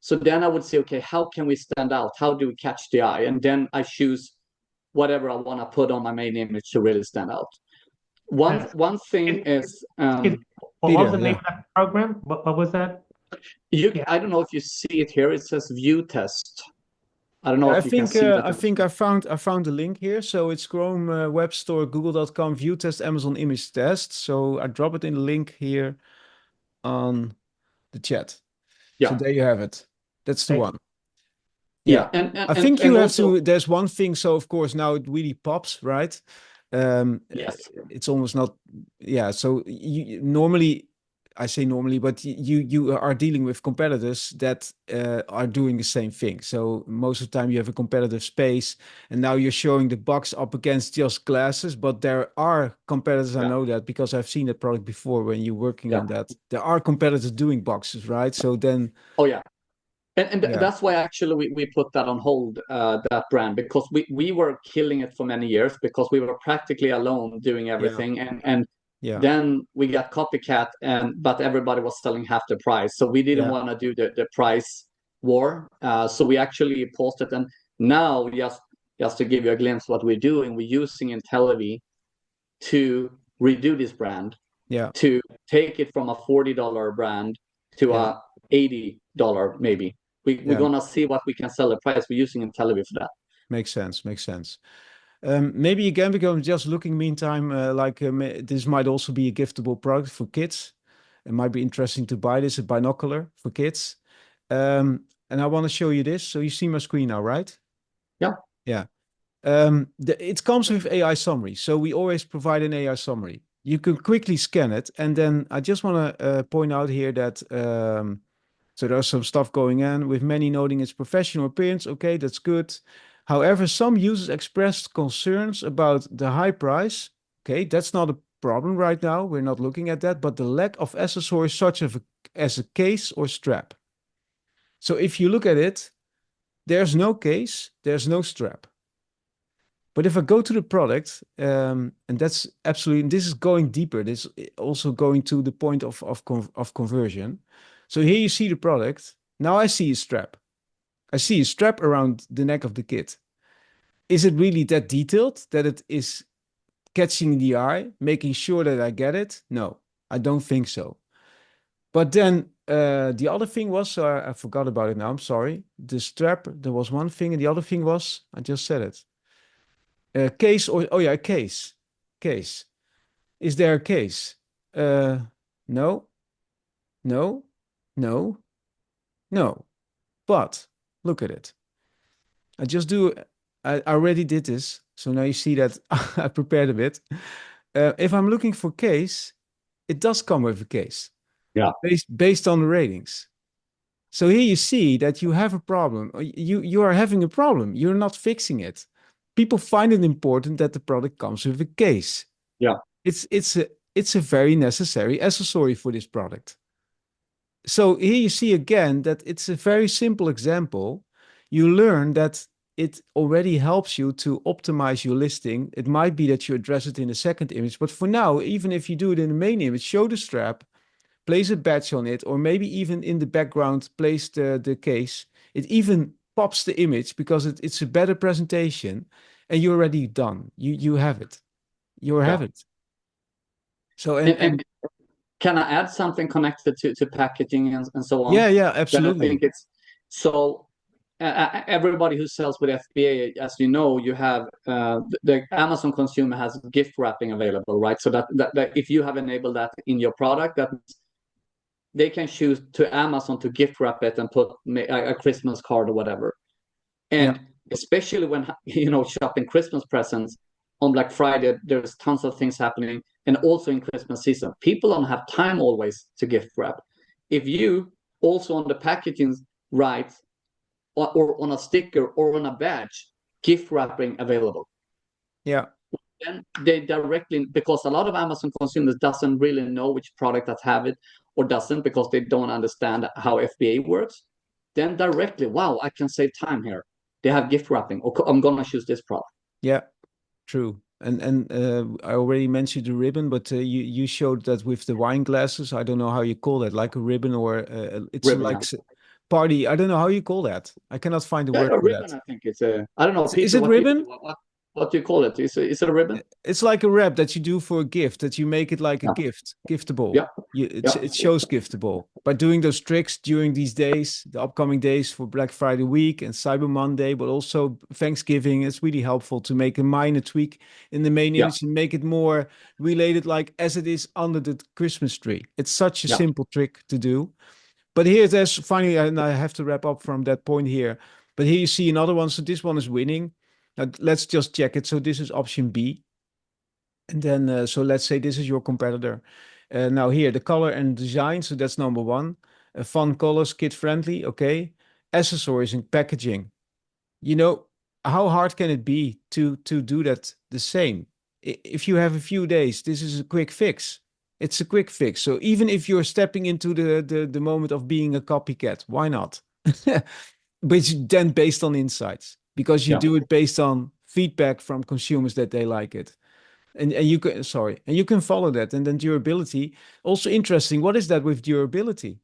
S2: So then I would say, okay, how can we stand out? How do we catch the eye? And then I choose whatever I want to put on my main image to really stand out. One thing is
S3: what was the name of that program? What was that?
S2: I don't know if you see it here. It says View Test. I don't know if you can see that.
S1: I think I found the link here. So it's Chrome Web Store, Google.com, View Test, Amazon Image Test. So I drop it in the link here on the chat.
S2: Yeah.
S1: So there you have it. That's the one.
S2: Yeah.
S1: And I think you have to, there's one thing. So of course now it really pops, right?
S2: Yes.
S1: It's almost not, yeah. So normally, I say normally, but you are dealing with competitors that are doing the same thing. So most of the time you have a competitive space, and now you're showing the box up against just glasses. But there are competitors, I know that because I've seen that product before when you're working on that. There are competitors doing boxes, right? So then...
S2: Oh, yeah. And that's why actually we put that on hold, that brand, because we were killing it for many years because we were practically alone doing everything. And then we got copycat, but everybody was selling half the price. So we didn't want to do the price war. So we actually paused it. And now, just to give you a glimpse of what we're doing, we're using Intellivy to redo this brand, to take it from a $40 brand to a $80 maybe. We're gonna see what we can sell the price. We're using Intellivy for that.
S1: Makes sense. Maybe again, because I'm just looking meantime, this might also be a giftable product for kids. It might be interesting to buy this, a binocular for kids. And I want to show you this. So you see my screen now, right?
S2: Yeah.
S1: Yeah. It comes with AI summary. So we always provide an AI summary. You can quickly scan it. And then I just want to point out here that... so there's some stuff going on with many noting its professional appearance. Okay, that's good. However, some users expressed concerns about the high price. Okay, that's not a problem right now. We're not looking at that, but the lack of accessories such as a case or strap. So if you look at it, there's no case, there's no strap. But if I go to the product, and that's absolutely, and this is going deeper. This is also going to the point of conversion. So here you see the product. Now I see a strap. I see a strap around the neck of the kid. Is it really that detailed that it is catching the eye, making sure that I get it? No, I don't think so. But then the other thing was, so I forgot about it now. I'm sorry. The strap, there was one thing, and the other thing was, I just said it. Case or, oh yeah, case. Case. Is there a case? No. No. No. No. But look at it. I already did this. So now you see that I prepared a bit. If I'm looking for case, it does come with a case.
S2: Yeah.
S1: Based on the ratings. So here you see that you have a problem. You are having a problem. You're not fixing it. People find it important that the product comes with a case.
S2: Yeah.
S1: It's a very necessary accessory for this product. So here you see again that it's a very simple example. You learn that it already helps you to optimize your listing. It might be that you address it in the second image, but for now, even if you do it in the main image, show the strap, place a badge on it, or maybe even in the background, place the case. It even pops the image because it's a better presentation, and you're already done. You have it. You have it. So and
S2: can I add something connected to packaging and so on?
S1: Yeah, absolutely.
S2: I think it's so. Everybody who sells with FBA, as you know, you have the Amazon consumer has gift wrapping available, right? So that if you have enabled that in your product, that they can choose to Amazon to gift wrap it and put a Christmas card or whatever. And especially when shopping Christmas presents on Black Friday, there's tons of things happening, and also in Christmas season, people don't have time always to gift wrap. If you also on the packaging write or on a sticker or on a badge, gift wrapping available.
S1: Yeah.
S2: Then they directly, because a lot of Amazon consumers doesn't really know which product that have it or doesn't, because they don't understand how FBA works. Then directly, wow, I can save time here. They have gift wrapping. Or I'm gonna choose this product.
S1: Yeah, true. And I already mentioned the ribbon, but you showed that with the wine glasses. I don't know how you call that, like a ribbon or it's
S2: Ribbon,
S1: like
S2: yeah.
S1: party. I don't know how you call that. I cannot find a
S2: Yeah,
S1: word
S2: a
S1: for
S2: ribbon.
S1: that.
S2: I think it's a. I don't know,
S1: Is
S2: Peter.
S1: it ribbon?
S2: What do you call it? Is it a ribbon?
S1: It's like a wrap that you do for a gift, that you make it like a
S2: Yeah.
S1: gift, giftable.
S2: Yeah.
S1: It shows giftable. By doing those tricks during these days, the upcoming days for Black Friday week and Cyber Monday, but also Thanksgiving, it's really helpful to make a minor tweak in the main
S2: Yeah.
S1: image and make it more related, like as it is under the Christmas tree. It's such a
S2: Yeah.
S1: simple trick to do. But here there's finally, and I have to wrap up from that point here. But here you see another one. So this one is winning. Now let's just check it. So this is option B. And then, so let's say this is your competitor. Now here, the color and design. So that's number one. Fun colors, kid friendly. Okay. Accessories and packaging. You know, how hard can it be to do that the same? If you have a few days, this is a quick fix. It's a quick fix. So even if you're stepping into the moment of being a copycat, why not? But then based on insights, because you
S2: Yeah.
S1: do it based on feedback from consumers that they like it. And you can, sorry, and you can follow that. And then durability, also interesting. What is that with durability?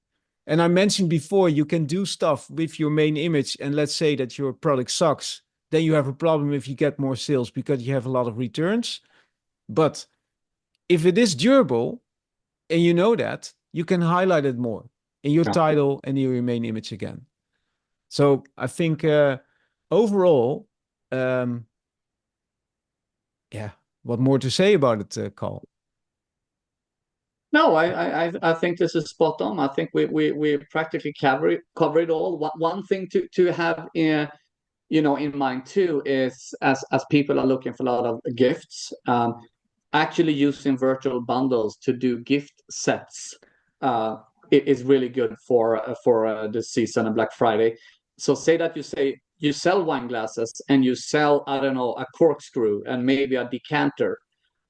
S1: And I mentioned before, you can do stuff with your main image. And let's say that your product sucks. Then you have a problem if you get more sales because you have a lot of returns. But if it is durable and you know that, you can highlight it more in your
S2: Yeah.
S1: title and in your main image again. So I think overall, yeah, what more to say about it, Carl?
S2: No, I think this is spot on. I think we practically cover it all. One thing to have in mind too is, as people are looking for a lot of gifts, actually using virtual bundles to do gift sets it is really good for the season and Black Friday. So say that you sell wine glasses and you sell, I don't know, a corkscrew and maybe a decanter.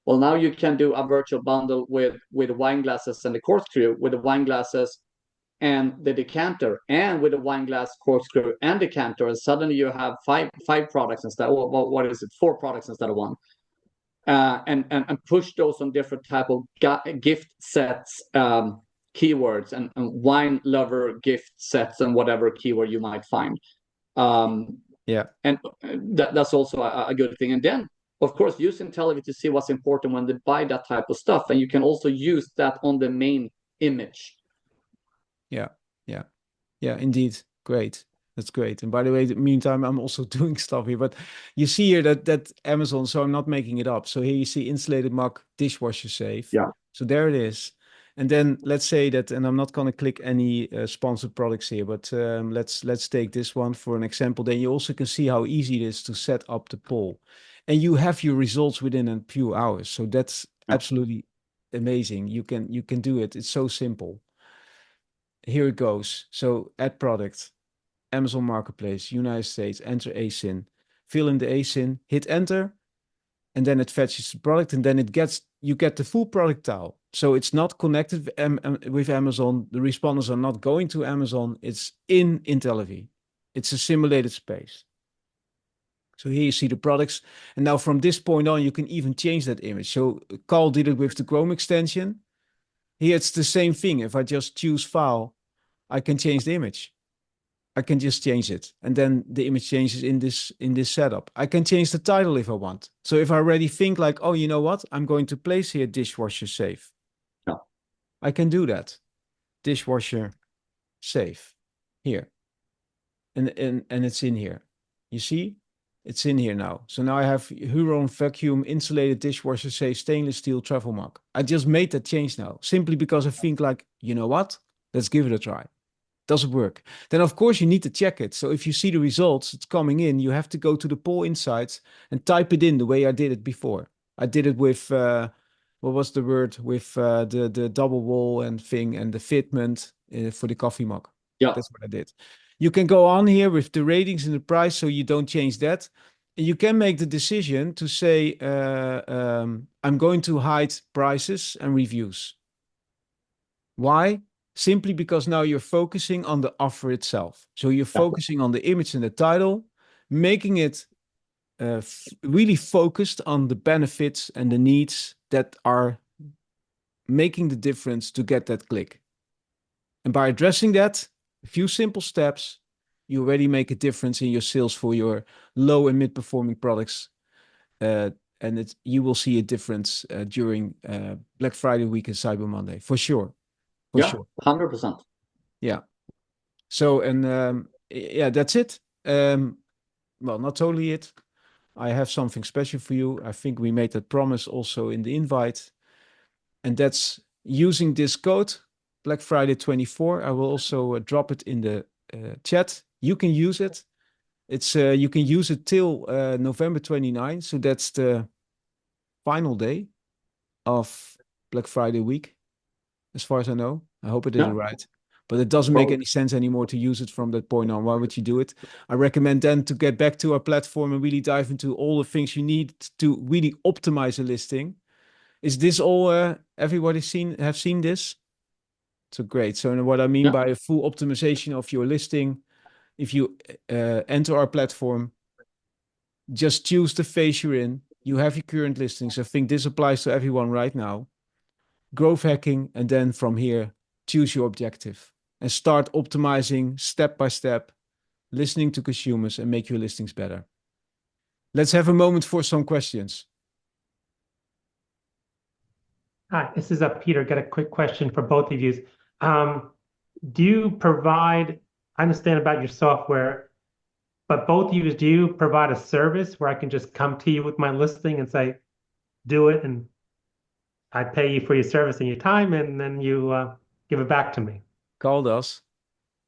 S2: Well, now you can do a virtual bundle with wine glasses and the corkscrew, with the wine glasses and the decanter, and with the wine glass, corkscrew, and decanter, and suddenly you have five products instead. What is it? Four products instead of one. And push those on different type of gift sets, keywords, and wine lover gift sets, and whatever keyword you might find.
S1: Yeah.
S2: And that's also a good thing. And then, of course, use Intellivy to see what's important when they buy that type of stuff. And you can also use that on the main image.
S1: Yeah. Yeah. Yeah, indeed. Great. That's great. And by the way, in the meantime, I'm also doing stuff here. But you see here that Amazon, so I'm not making it up. So here you see insulated mug dishwasher safe.
S2: Yeah.
S1: So there it is. And then let's say that, and I'm not going to click any sponsored products here, but let's take this one for an example. Then you also can see how easy it is to set up the poll. And you have your results within a few hours. So that's absolutely amazing. You can do it. It's so simple. Here it goes. So add product, Amazon Marketplace, United States, enter ASIN, fill in the ASIN, hit enter, and then it fetches the product, and then you get the full product tile. So it's not connected with Amazon. The responders are not going to Amazon. It's in Intellivy. It's a simulated space. So here you see the products. And now from this point on, you can even change that image. So Carl did it with the Chrome extension. Here it's the same thing. If I just choose file, I can change the image. I can just change it. And then the image changes in this setup. I can change the title if I want. So if I already think like, oh, you know what? I'm going to place here dishwasher safe.
S2: Yeah.
S1: I can do that. Dishwasher safe here. And it's in here. You see? It's in here now. So now I have Huron vacuum insulated dishwasher safe stainless steel travel mug. I just made that change now, simply because I think like, you know what? Let's give it a try. Does it work? Then of course you need to check it. So if you see the results, it's coming in, you have to go to the poll insights and type it in the way I did it before. I did it with what was the word? With the double wall and thing and the fitment for the coffee mug.
S2: Yeah.
S1: That's what I did. You can go on here with the ratings and the price, so you don't change that. And you can make the decision to say, I'm going to hide prices and reviews. Why? Simply because now you're focusing on the offer itself. So you're focusing on the image and the title, making it really focused on the benefits and the needs that are making the difference to get that click. And by addressing that, a few simple steps, you already make a difference in your sales for your low and mid-performing products. And you will see a difference during Black Friday week and Cyber Monday, for sure. For sure.
S2: 100%.
S1: Yeah. So, and yeah, that's it. Well, not totally it. I have something special for you. I think we made that promise also in the invite. And that's using this code, Black Friday 24. I will also drop it in the chat. You can use it. It's you can use it till November 29. So that's the final day of Black Friday week, as far as I know. I hope I did it right. But it doesn't make any sense anymore to use it from that point on. Why would you do it? I recommend then to get back to our platform and really dive into all the things you need to really optimize a listing. Is this all everybody have seen this? So great. So what I mean by a full optimization of your listing, if you enter our platform, just choose the phase you're in. You have your current listings. I think this applies to everyone right now. Growth hacking, and then from here, choose your objective and start optimizing step by step, listening to consumers and make your listings better. Let's have a moment for some questions.
S3: Hi, this is Peter. Got a quick question for both of you. Do you provide, I understand about your software, but both of you, do you provide a service where I can just come to you with my listing and say, do it, and I pay you for your service and your time, and then you give it back to me?
S1: Call us.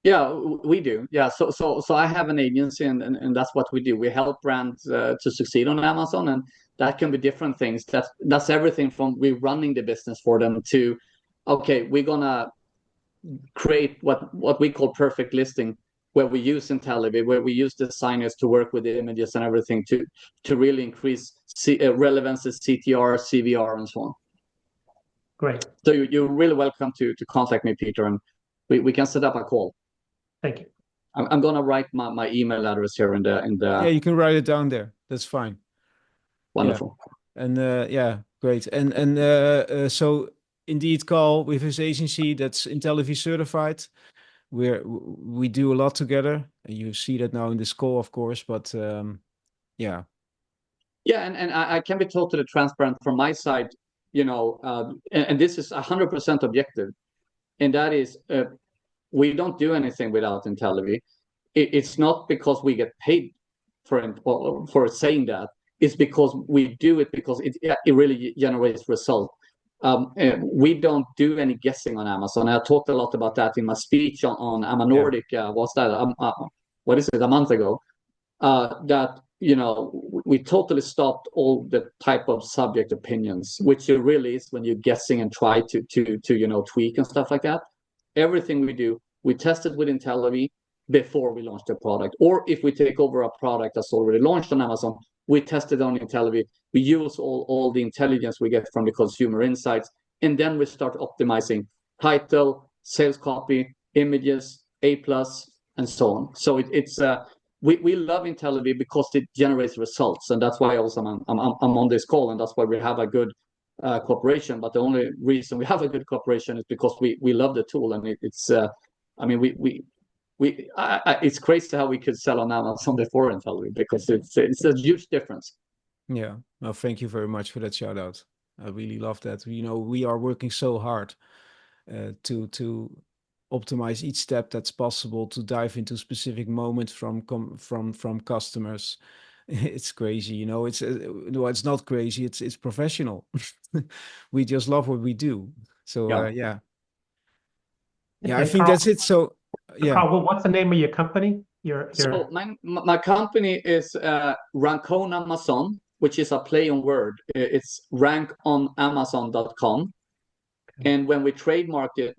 S2: Yeah, we do. Yeah, so I have an agency, and that's what we do. We help brands to succeed on Amazon, and that can be different things. That's everything from we running the business for them to, okay, we're gonna create what we call perfect listing, where we use Intellivy, where we use designers to work with the images and everything to really increase relevance, CTR, CVR, and so on.
S3: Great.
S2: So you're really welcome to contact me, Peter, and we can set up a call.
S3: Thank you.
S2: I'm gonna write my email address here in the.
S1: Yeah, you can write it down there. That's fine.
S2: Wonderful.
S1: Yeah. And yeah, great. And so indeed, Carl with his agency that's Intellivy certified. We do a lot together. And you see that now in this call, of course. But yeah.
S2: Yeah, and I can be totally transparent from my side. You know, and this is 100% objective, and that is. We don't do anything without Intellivy. It's not because we get paid for saying that. It's because we do it because it really generates results. We don't do any guessing on Amazon. I talked a lot about that in my speech on Ama Nordic. Was that what is it, a month ago? That we totally stopped all the type of subject opinions, which it really is when you're guessing and try to tweak and stuff like that. Everything we do, we test it with Intellivy before we launch the product. Or if we take over a product that's already launched on Amazon, we test it on Intellivy. We use all the intelligence we get from the consumer insights, and then we start optimizing title, sales copy, images, A+, and so on. So it's we love Intellivy because it generates results, and that's why also I'm on this call, and that's why we have a good cooperation. But the only reason we have a good cooperation is because we love the tool, and it's I mean it's crazy how we could sell on Amazon before Intellivy, because it's a huge difference.
S1: Yeah, well, thank you very much for that shout out. I really love that. We are working so hard to optimize each step that's possible, to dive into specific moments from customers. It's crazy, it's no, it's not crazy. It's professional. We just love what we do. So yeah. Yeah, I
S3: And
S1: think
S3: Carl,
S1: that's it. So yeah,
S3: Carl, what's the name of your company?
S2: So my company is Rank on Amazon, which is a play on word. It's rankonamazon.com. And when we trademarked it,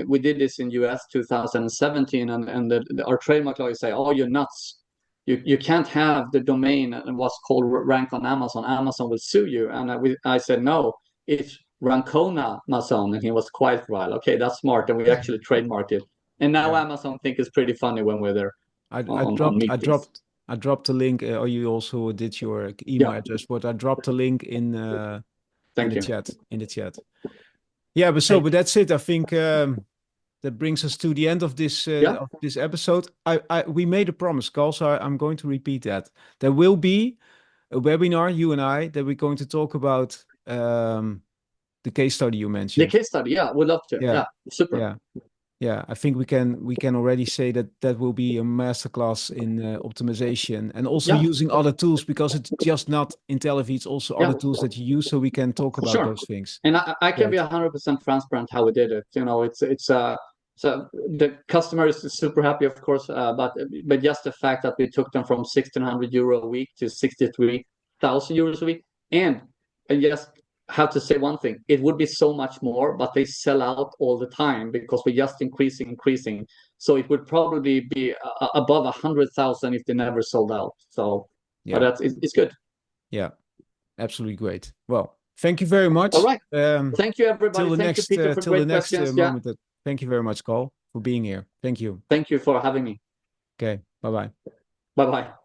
S2: we did this in US 2017, and our trademark lawyers say, "Oh, you're nuts! You can't have the domain and what's called rank on Amazon. Amazon will sue you." And I said, "No, it's Rancona Amazon." And he was quiet for a while. Okay, that's smart. And we actually trademarked it. And now
S1: yeah.
S2: Amazon think it's pretty funny when we're there
S1: I
S2: on meetings.
S1: dropped a link. Or you also did your email
S2: Yeah,
S1: address, but I dropped a link in
S2: thank
S1: the
S2: you.
S1: chat. In the chat. Yeah, but that's it. I think that brings us to the end of this
S2: Yeah,
S1: episode. We made a promise, Carl, so I'm going to repeat that. There will be a webinar, you and I, that we're going to talk about the case study you
S2: the
S1: mentioned.
S2: case study. Yeah, we'd love to.
S1: Yeah,
S2: Yeah, super.
S1: yeah, yeah. I think we can already say that will be a masterclass in optimization and also
S2: Yeah,
S1: using other tools, because it's just not Intellivy, it's also
S2: yeah,
S1: other tools that you use, so we can talk about
S2: sure.
S1: those things.
S2: And I can be
S1: Great.
S2: 100% transparent how we did it. You know, it's so the customer is super happy, of course, but just the fact that we took them from 1,600 euro a week to 63,000 euros a week, and I just have to say one thing: it would be so much more, but they sell out all the time because we're just increasing. So it would probably be above 100,000 if they never sold out. So, but
S1: Yeah,
S2: it's good.
S1: yeah. Absolutely great. Well, thank you very much.
S2: All right. Thank you, everybody. Thank you, Peter, for
S1: Till the
S2: great
S1: next
S2: questions. Yeah.
S1: moment. Thank you very much, Carl, for being here. Thank you.
S2: Thank you for having me.
S1: Okay. Bye bye.
S2: Bye bye.